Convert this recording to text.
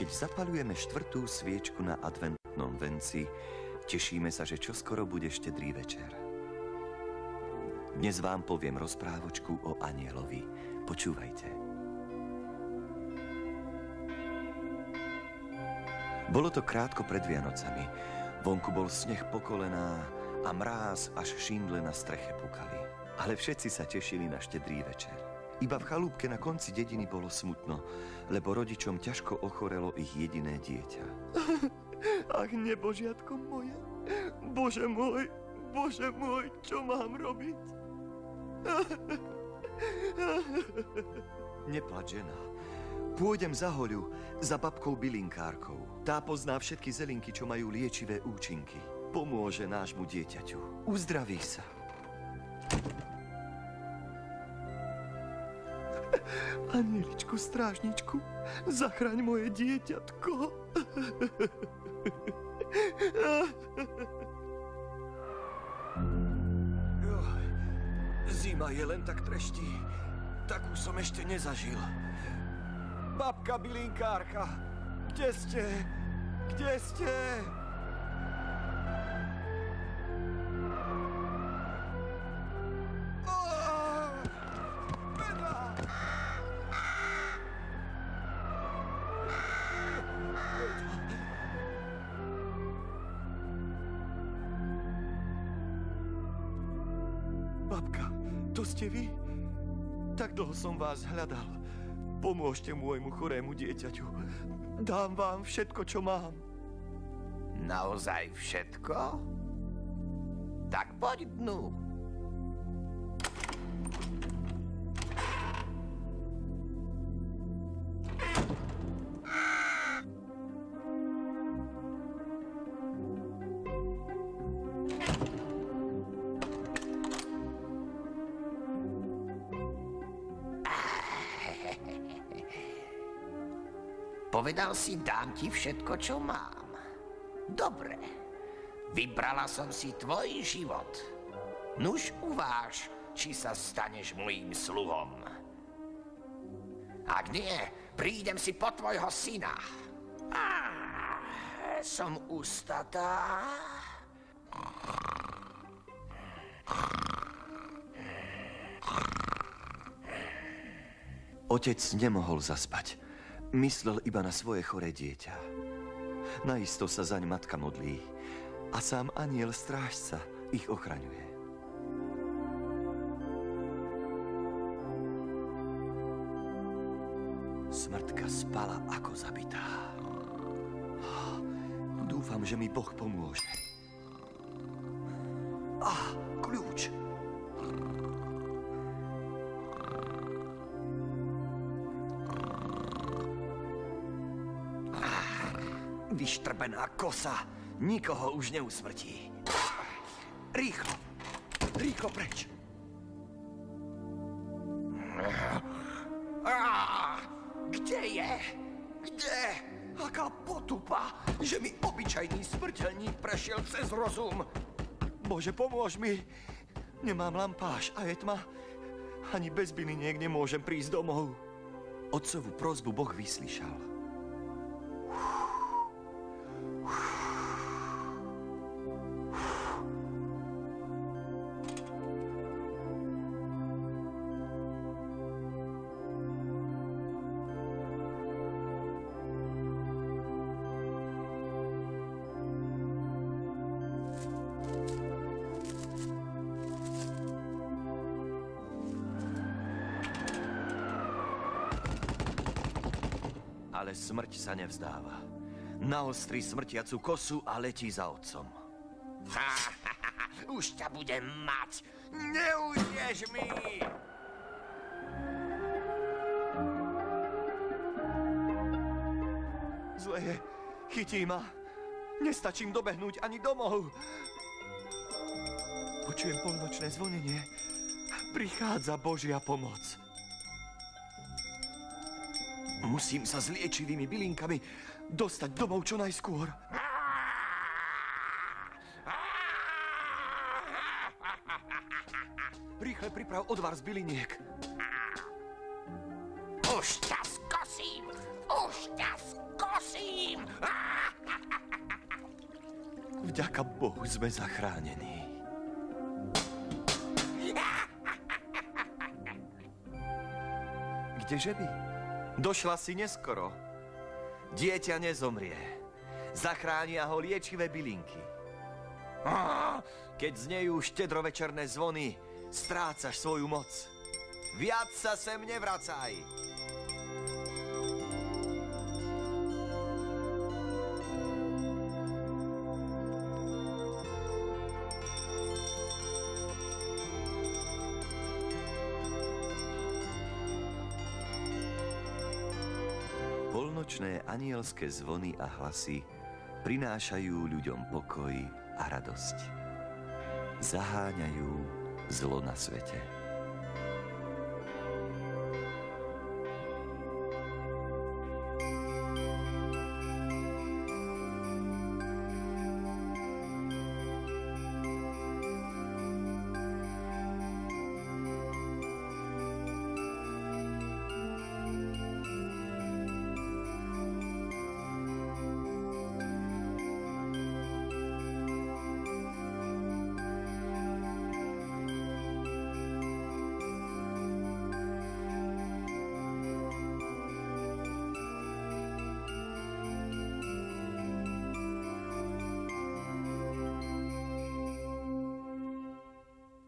keď zapaľujeme 4. sviečku na adventnom venci, tešíme sa, že čoskoro bude štedrý večer. Dnes vám poviem rozprávočku o anjelovi. Počúvajte. Bolo to krátko pred Vianocami. Vonku bol sneh po kolená a mráz až šindle na streche pukali. Ale všetci sa tešili na štedrý večer. Iba v chalúbke na konci dediny bolo smutno, lebo rodičom ťažko ochorelo ich jediné dieťa. Ach, nebožiatko moje, Bože môj, čo mám robiť? Neplač, žena. Pôjdem za Hoľu, za babkou bylinkárkou. Tá pozná všetky zelinky, čo majú liečivé účinky. Pomôže nášmu dieťaťu. Uzdraví sa. Anieličku, strážničku, zachraň moje dieťatko. Zima je len tak treští. Takú som ešte nezažil. Babka bylinkárka, kde ste? Kde ste? Babka, to ste vy? Tak dlho som vás hľadal. Pomôžte môjmu chorému dieťaťu. Dám vám všetko, čo mám. Naozaj všetko? Tak poď dnu. Povedal si, dám ti všetko, čo mám. Dobre, vybrala som si tvoj život. Nuž uváž, či sa staneš mojím sluhom. Ak nie, prídem si po tvojho syna. Som ustatá. Otec nemohol zaspať. Myslel iba na svoje choré dieťa. Naisto sa zaň matka modlí a sám anjel strážca ich ochraňuje. Smrtka spala ako zabitá. Dúfam, že mi Boh pomôže. Kľúč. Vyštrbená kosa nikoho už neusmrtí. Rýchlo, rýchlo preč. Kde je? Kde? Aká potupa, že mi obyčajný smrteľník prešiel cez rozum. Bože, pomôž mi. Nemám lampáš a je tma. Ani bez byliniek nemôžem prísť domov. Otcovú prosbu Boh vyslyšal. Ale smrť sa nevzdáva. Naostrí smrtiacu kosu a letí za otcom. Už ťa budem mať. Neujdieš mi! Zle je. Chytí ma. Nestačím dobehnúť ani domov. Počujem polnočné zvonenie. Prichádza Božia pomoc. Musím sa s liečivými bylinkami dostať domov čo najskôr. Rýchle priprav odvar z byliniek. Už ťa skosím! Už ťa skosím! Vďaka Bohu sme zachránení. Kdeže by? Došla si neskoro. Dieťa nezomrie. Zachránia ho liečivé bylinky. Keď znejú štedrovečerné zvony, strácaš svoju moc. Viac sa sem nevracaj. Polnočné anielské zvony a hlasy prinášajú ľuďom pokoj a radosť. Zaháňajú zlo na svete.